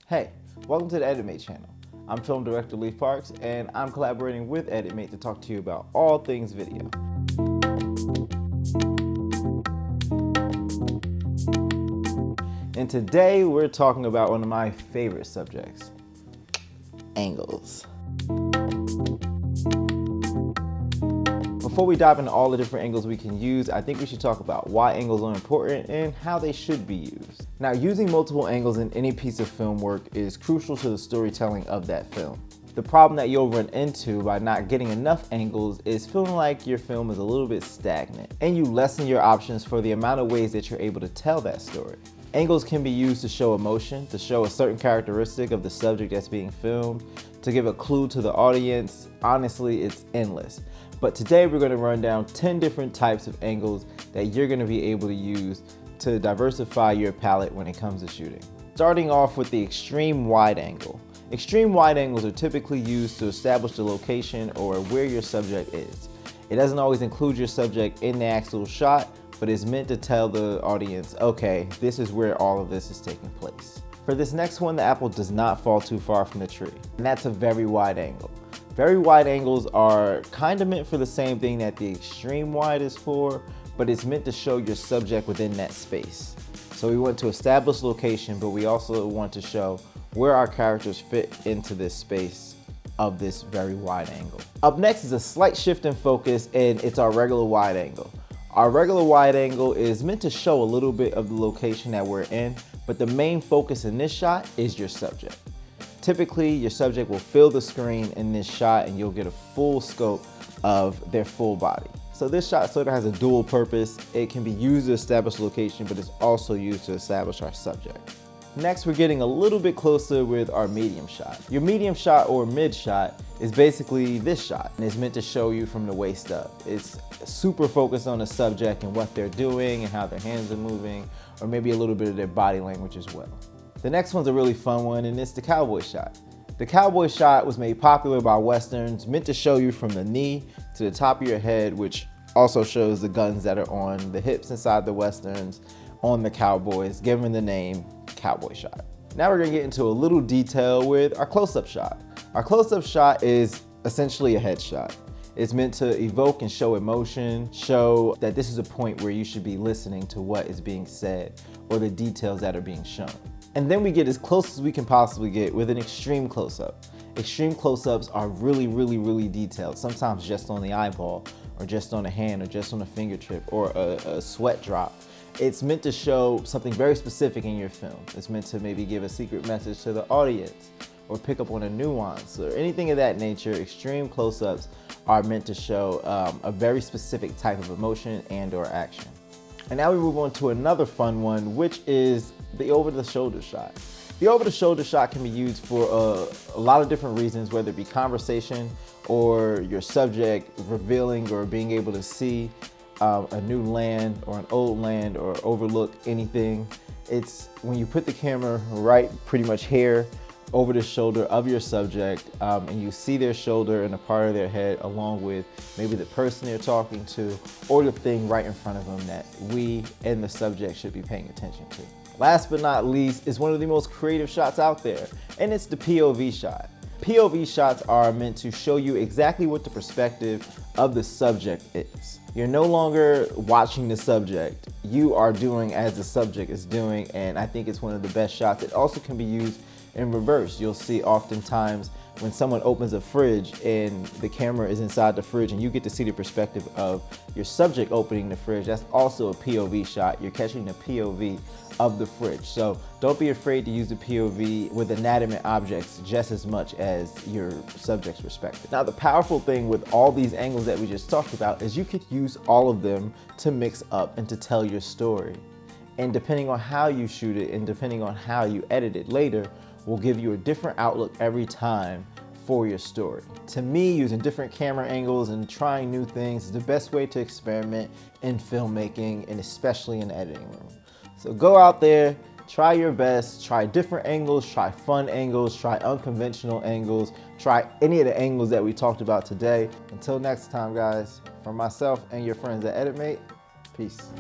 Hey, welcome to the EditMate channel. I'm film director Lee Parks, and I'm collaborating with EditMate to talk to you about all things video. And today we're talking about one of my favorite subjects, angles. Before we dive into all the different angles we can use, I think we should talk about why angles are important and how they should be used. Now, using multiple angles in any piece of film work is crucial to the storytelling of that film. The problem that you'll run into by not getting enough angles is feeling like your film is a little bit stagnant, and you lessen your options for the amount of ways that you're able to tell that story. Angles can be used to show emotion, to show a certain characteristic of the subject that's being filmed, to give a clue to the audience. Honestly, it's endless. But today we're going to run down 10 different types of angles that you're going to be able to use to diversify your palette when it comes to shooting. Starting off with the extreme wide angle. Extreme wide angles are typically used to establish the location or where your subject is. It doesn't always include your subject in the actual shot, but it's meant to tell the audience, okay, this is where all of this is taking place. For this next one, the apple does not fall too far from the tree, and that's a very wide angle. Very wide angles are kind of meant for the same thing that the extreme wide is for, but it's meant to show your subject within that space. So we want to establish location, but we also want to show where our characters fit into this space of this very wide angle. Up next is a slight shift in focus, and it's our regular wide angle. Our regular wide angle is meant to show a little bit of the location that we're in, but the main focus in this shot is your subject. Typically, your subject will fill the screen in this shot and you'll get a full scope of their full body. So this shot sort of has a dual purpose. It can be used to establish location, but it's also used to establish our subject. Next, we're getting a little bit closer with our medium shot. Your medium shot or mid shot is basically this shot, and it's meant to show you from the waist up. It's super focused on the subject and what they're doing and how their hands are moving, or maybe a little bit of their body language as well. The next one's a really fun one, and it's the cowboy shot. The cowboy shot was made popular by Westerns, meant to show you from the knee to the top of your head, which also shows the guns that are on the hips inside the Westerns on the cowboys, giving the name cowboy shot. Now we're gonna get into a little detail with our close-up shot. Our close-up shot is essentially a headshot. It's meant to evoke and show emotion, show that this is a point where you should be listening to what is being said or the details that are being shown. And then we get as close as we can possibly get with an extreme close-up. Extreme close-ups are really detailed, sometimes just on the eyeball, or just on a hand, or just on a fingertip, or a sweat drop. It's meant to show something very specific in your film. It's meant to maybe give a secret message to the audience, or pick up on a nuance, or anything of that nature. Extreme close-ups are meant to show a very specific type of emotion and or action. And now we move on to another fun one, which is the over-the-shoulder shot. The over-the-shoulder shot can be used for a lot of different reasons, whether it be conversation or your subject revealing or being able to see a new land or an old land or overlook anything. It's when you put the camera right pretty much here over the shoulder of your subject, and you see their shoulder and a part of their head along with maybe the person they're talking to or the thing right in front of them that we and the subject should be paying attention to. Last but not least is one of the most creative shots out there, and it's the POV shot. POV shots are meant to show you exactly what the perspective of the subject is. You're no longer watching the subject, you are doing as the subject is doing, and I think it's one of the best shots. It also can be used in reverse. You'll see oftentimes when someone opens a fridge and the camera is inside the fridge and you get to see the perspective of your subject opening the fridge, that's also a POV shot. You're catching the POV of the fridge. So don't be afraid to use the POV with inanimate objects just as much as your subject's perspective. Now, the powerful thing with all these angles that we just talked about is you could use all of them to mix up and to tell your story. And depending on how you shoot it and depending on how you edit it later, will give you a different outlook every time for your story. To me, using different camera angles and trying new things is the best way to experiment in filmmaking, and especially in the editing room. So go out there, try your best, try different angles, try fun angles, try unconventional angles, try any of the angles that we talked about today. Until next time, guys, from myself and your friends at EditMate, peace.